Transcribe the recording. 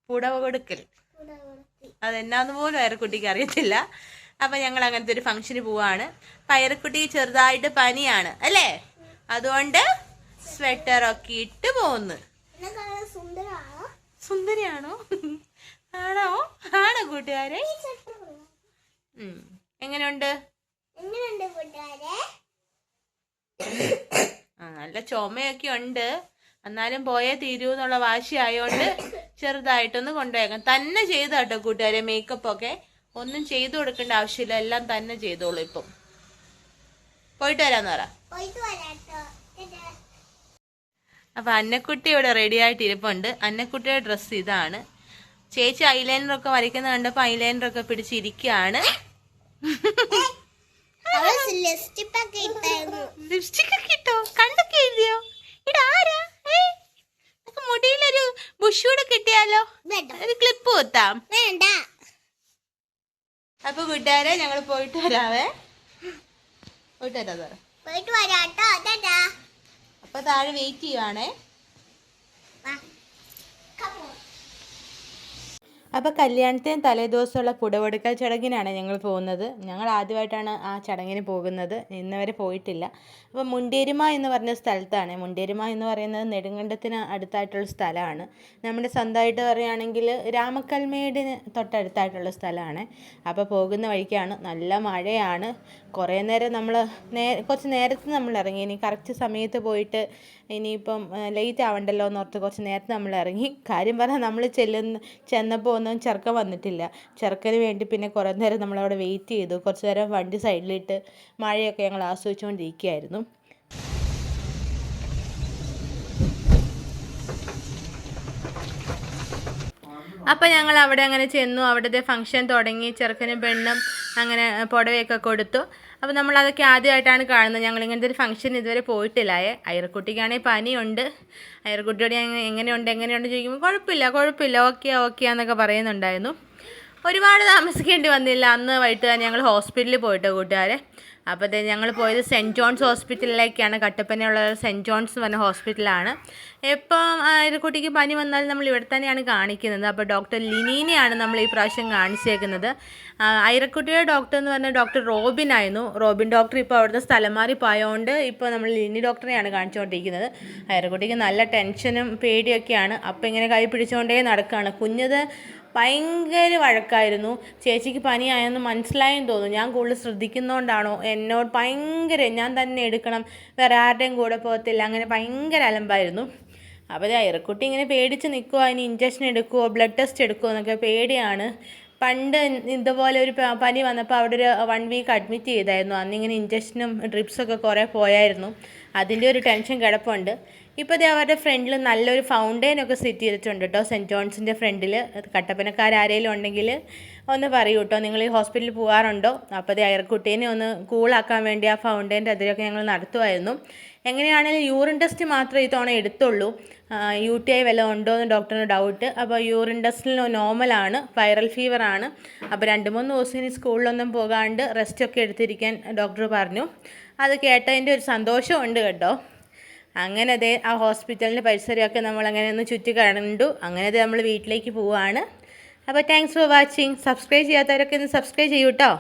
പുടവ കൊടുക്കൽ അതെന്നാന്ന് പോലും അയറക്കുട്ടിക്ക് അറിയത്തില്ല. അപ്പം ഞങ്ങൾ അങ്ങനത്തെ ഒരു ഫംഗ്ഷന് പോവാണ്. അപ്പം അയറക്കുട്ടിക്ക് ചെറുതായിട്ട് പനിയാണ് അല്ലേ, അതുകൊണ്ട് സ്വെറ്ററൊക്കെ ഇട്ട് പോകുന്നു. സുന്ദരിയാണോ? ആണോ? ആണോ കൂട്ടുകാരെ? എങ്ങനെയുണ്ട്? നല്ല ചുമയൊക്കെ ഉണ്ട്, എന്നാലും പോയേ തീരൂ എന്നുള്ള വാശി ആയോണ്ട് ചെറുതായിട്ടൊന്ന് കൊണ്ടുപോയേക്കാം. തന്നെ ചെയ്തു കേട്ടോ കൂട്ടുകാരെ, മേക്കപ്പ് ഒക്കെ ഒന്നും ചെയ്തു കൊടുക്കേണ്ട ആവശ്യമില്ല, എല്ലാം തന്നെ ചെയ്തോളൂ. ഇപ്പം പോയിട്ട് വരാന്ന് പറ. അപ്പൊ അന്നക്കുട്ടി ഇവിടെ റെഡി ആയിട്ട് ഇരിപ്പുണ്ട്. അന്നക്കുട്ടിയുടെ ഡ്രസ്സ് ഇതാണ്. ചേച്ചി ഐലൈനറൊക്കെ വരയ്ക്കുന്ന കണ്ടപ്പോ ഐലൈനറൊക്കെ പിടിച്ചിരിക്കുകയാണ്. ലിപ്സ്റ്റിക് ഒക്കെ ഇട്ടോ? കണ്ടൊക്കെ എഴുതിയോ? ഇടാരാ? മുടിയിലൊരു ബുഷൂടെ കിട്ടിയാലോ? ഒരു ക്ലിപ്പ് കുത്താം. അപ്പൊ കൂട്ടുകാരെ ഞങ്ങൾ പോയിട്ട് വരാവേ. പോയിട്ട് വരാം. അപ്പൊ താഴെ വെയിറ്റ് ചെയ്യുവാണേ. അപ്പോൾ കല്യാണത്തിന് തലേദിവസമുള്ള പുടവെടുക്കൽ ചടങ്ങിനാണ് ഞങ്ങൾ പോകുന്നത്. ഞങ്ങൾ ആദ്യമായിട്ടാണ് ആ ചടങ്ങിന് പോകുന്നത്, ഇന്നുവരെ പോയിട്ടില്ല. അപ്പോൾ മുണ്ടേരിമ എന്ന് പറഞ്ഞ സ്ഥലത്താണ്. മുണ്ടേരിമ എന്ന് പറയുന്നത് നെടുങ്കണ്ടത്തിന് അടുത്തായിട്ടുള്ള സ്ഥലമാണ്. നമ്മുടെ സ്വന്തമായിട്ട് പറയുകയാണെങ്കിൽ രാമക്കൽമേടിന് തൊട്ടടുത്തായിട്ടുള്ള സ്ഥലമാണ്. അപ്പോൾ പോകുന്ന വഴിക്കാണ്, നല്ല മഴയാണ്. കുറേ നേരം നമ്മൾ കുറച്ച് നേരത്തെ നമ്മൾ ഇറങ്ങി. ഇനി കറക്റ്റ് സമയത്ത് പോയിട്ട് ഇനിയിപ്പം ലേറ്റ് ആവണ്ടല്ലോ എന്നോർത്ത് കുറച്ച് നേരത്തെ നമ്മൾ ഇറങ്ങി. കാര്യം പറഞ്ഞാൽ നമ്മൾ ചെന്നപ്പോൾ ഒന്നും ചെറുക്കൻ വന്നിട്ടില്ല. ചെറുക്കന് വേണ്ടി പിന്നെ കുറേ നേരം നമ്മളവിടെ വെയിറ്റ് ചെയ്തു. കുറച്ച് നേരം വണ്ടി സൈഡിലിട്ട് മഴയൊക്കെ ഞങ്ങൾ ആസ്വദിച്ചുകൊണ്ടിരിക്കുകയായിരുന്നു. അപ്പോൾ ഞങ്ങൾ അവിടെ അങ്ങനെ ചെന്നു. അവിടുത്തെ ഫംഗ്ഷൻ തുടങ്ങി. ചെറുക്കനും പെണ്ണും അങ്ങനെ പുടവയൊക്കെ കൊടുത്തു. അപ്പോൾ നമ്മളതൊക്കെ ആദ്യമായിട്ടാണ് കാണുന്നത്. ഞങ്ങൾ ഇങ്ങനത്തെ ഒരു ഫംഗ്ഷൻ ഇതുവരെ പോയിട്ടില്ലായേ. അയറക്കുട്ടിക്കാണെങ്കിൽ പനിയുണ്ട്. അയറക്കുട്ടിയോട് എങ്ങനെയുണ്ട് ചോദിക്കുമ്പോൾ കുഴപ്പമില്ല ഓക്കെ എന്നൊക്കെ പറയുന്നുണ്ടായിരുന്നു. ഒരുപാട് താമസിക്കേണ്ടി വന്നില്ല. അന്ന് വൈകിട്ട് തന്നെ ഞങ്ങൾ ഹോസ്പിറ്റലിൽ പോയിട്ട് കൂട്ടുകാരെ. അപ്പോൾ ഞങ്ങൾ പോയത് സെൻറ്റ് ജോൺസ് ഹോസ്പിറ്റലിലേക്കാണ്. കട്ടപ്പനയുള്ള സെൻറ്റ് ജോൺസ് എന്ന് പറഞ്ഞ ഹോസ്പിറ്റലാണ്. എപ്പം അയറക്കുട്ടിക്ക് പനി വന്നാലും നമ്മൾ ഇവിടെ തന്നെയാണ് കാണിക്കുന്നത്. അപ്പോൾ ഡോക്ടർ ലിനീനെയാണ് നമ്മൾ ഈ പ്രാവശ്യം കാണിച്ചേക്കുന്നത്. അയറക്കുട്ടിയുടെ ഡോക്ടർ എന്ന് പറഞ്ഞാൽ ഡോക്ടർ റോബിൻ ആയിരുന്നു. റോബിൻ ഡോക്ടർ ഇപ്പോൾ അവിടുത്തെ സ്ഥലം മാറി പോയതുകൊണ്ട് ഇപ്പോൾ നമ്മൾ ലിനി ഡോക്ടറെയാണ് കാണിച്ചുകൊണ്ടിരിക്കുന്നത്. അയറക്കുട്ടിക്ക് നല്ല ടെൻഷനും പേടിയൊക്കെയാണ്. അപ്പോൾ ഇങ്ങനെ കൈ പിടിച്ചുകൊണ്ടേ നടക്കുകയാണ്. കുഞ്ഞത് ഭയങ്കര വഴക്കായിരുന്നു. ചേച്ചിക്ക് പനിയായെന്ന് മനസ്സിലായെന്ന് തോന്നുന്നു. ഞാൻ കൂടുതൽ ശ്രദ്ധിക്കുന്നതുകൊണ്ടാണോ എന്നോട് ഭയങ്കര, ഞാൻ തന്നെ എടുക്കണം, വേറെ ആരുടെയും കൂടെ പോകത്തില്ല, അങ്ങനെ ഭയങ്കര അലമ്പായിരുന്നു. അപ്പോൾ അയറക്കുട്ടി ഇങ്ങനെ പേടിച്ച് നിൽക്കുമോ, അതിന് ഇഞ്ചക്ഷൻ എടുക്കുമോ, ബ്ലഡ് ടെസ്റ്റ് എടുക്കുമോ എന്നൊക്കെ പേടിയാണ്. പണ്ട് ഇതുപോലെ ഒരു പനി വന്നപ്പോൾ അവിടെ ഒരു 1 വീക്ക് അഡ്മിറ്റ് ചെയ്തായിരുന്നു. അന്നിങ്ങനെ ഇഞ്ചക്ഷനും ഡ്രിപ്സൊക്കെ കുറേ പോയായിരുന്നു. അതിൻ്റെ ഒരു ടെൻഷൻ കിടപ്പുണ്ട്. ഇപ്പോൾ അവരുടെ ഫ്രണ്ടിൽ നല്ലൊരു ഫൗണ്ടെയിനൊക്കെ സെറ്റ് ചെയ്തിട്ടുണ്ട് കേട്ടോ, സെൻറ്റ് ജോൺസിൻ്റെ ഫ്രണ്ടിൽ. കട്ടപ്പനക്കാരെങ്കിലും ഉണ്ടെങ്കിൽ ഒന്ന് പറയൂ കേട്ടോ, നിങ്ങൾ ഈ ഹോസ്പിറ്റലിൽ പോകാറുണ്ടോ? അപ്പോൾ അയറക്കുട്ടീനെ ഒന്ന് കൂളാക്കാൻ വേണ്ടി ആ ഫൗണ്ടെയിൻ്റെ അതിലൊക്കെ ഞങ്ങൾ നടത്തുമായിരുന്നു. എങ്ങനെയാണെങ്കിലും യൂറിൻ ടെസ്റ്റ് മാത്രമേ ഈ തവണ എടുത്തുള്ളൂ. UTI വല്ലതും ഉണ്ടോ എന്ന് ഡോക്ടറിന് ഡൗട്ട്. അപ്പോൾ യൂറിൻ ടെസ്റ്റിൽ നോർമലാണ്, വൈറൽ ഫീവറാണ്. അപ്പോൾ 2-3 ദിവസം ഇനി സ്കൂളിലൊന്നും പോകാണ്ട് റെസ്റ്റൊക്കെ എടുത്തിരിക്കാൻ ഡോക്ടർ പറഞ്ഞു. അത് കേട്ടതിൻ്റെ ഒരു സന്തോഷമുണ്ട് കേട്ടോ. അങ്ങനെ ആ ഹോസ്പിറ്റലിൻ്റെ പരിസരമൊക്കെ നമ്മളങ്ങനെ ഒന്ന് ചുറ്റി കണ്ടു. അങ്ങനെ നമ്മൾ വീട്ടിലേക്ക് പോവുകയാണ്. അപ്പോൾ താങ്ക്സ് ഫോർ വാച്ചിങ്. സബ്സ്ക്രൈബ് ചെയ്യാത്തവരൊക്കെ ഒന്ന് സബ്സ്ക്രൈബ് ചെയ്യൂ കേട്ടോ.